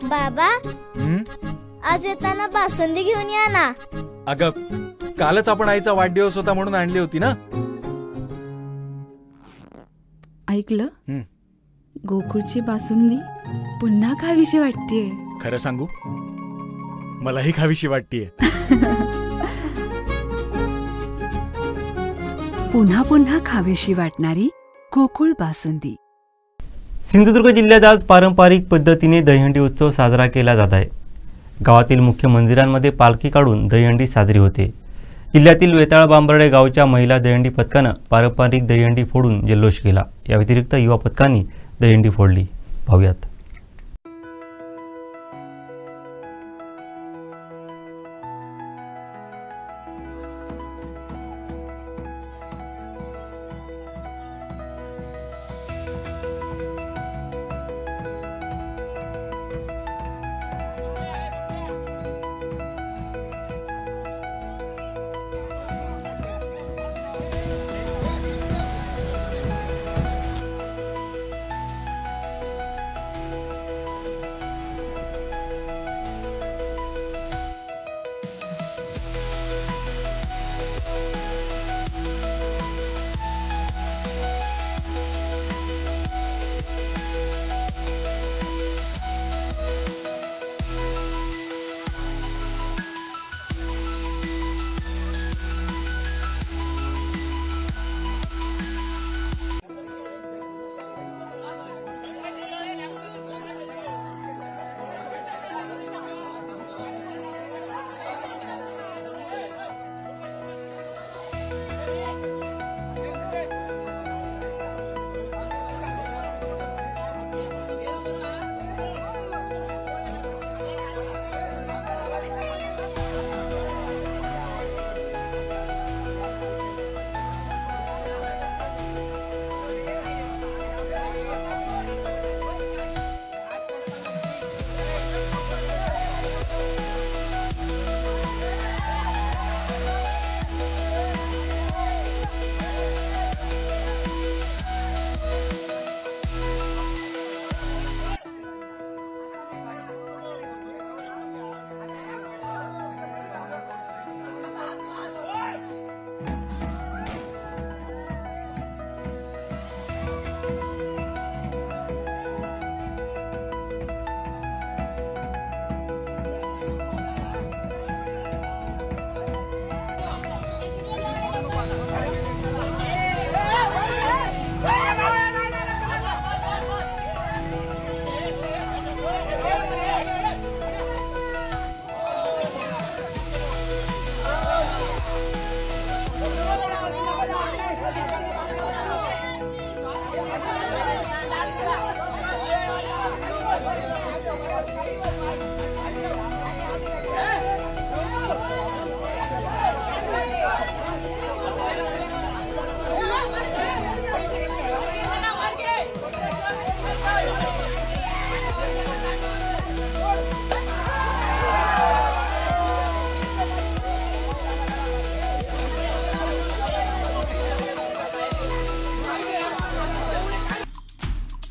बाबा आज येताना बासुंदी घेऊन या ना। अगं कालच आपण आईचा वाढदिवस होता म्हणून आणली होती ना। ऐकलं, गोकुळची बासुंदी पुन्हा खावीशी वाटतेय। खरं सांगू, मलाही खावीशी वाटतेय। पुन्हा पुन्हा खावीशी वाटणारी गोकुळ बासुंदी। सिंधुदुर्ग जिल्ह्यात आज पारंपरिक पद्धतीने दहीहंडी उत्सव साजरा केला जात आहे। गावातील मुख्य मंदिरांमध्ये पालखी काढून दहीहंडी साजरी होते। जिल्ह्यातील वेताळ बांबर्डे गावच्या महिला दहीहंडी पथकानं पारंपरिक दहीहंडी फोडून जल्लोष केला। या व्यतिरिक्त युवा पथकांनी दहीहंडी फोडली। पाहूयात।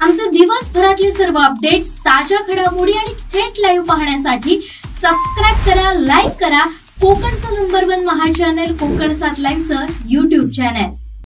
आमचे दिवसभरातले सर्व अपडेट्स, ताज्या घडामोडी आणि थेट लाईव्ह पाहण्यासाठी सबस्क्राइब करा, लाईक करा कोकणचं नंबर 1 महा चॅनल कोकण 7 लाईव्हचं YouTube चॅनल।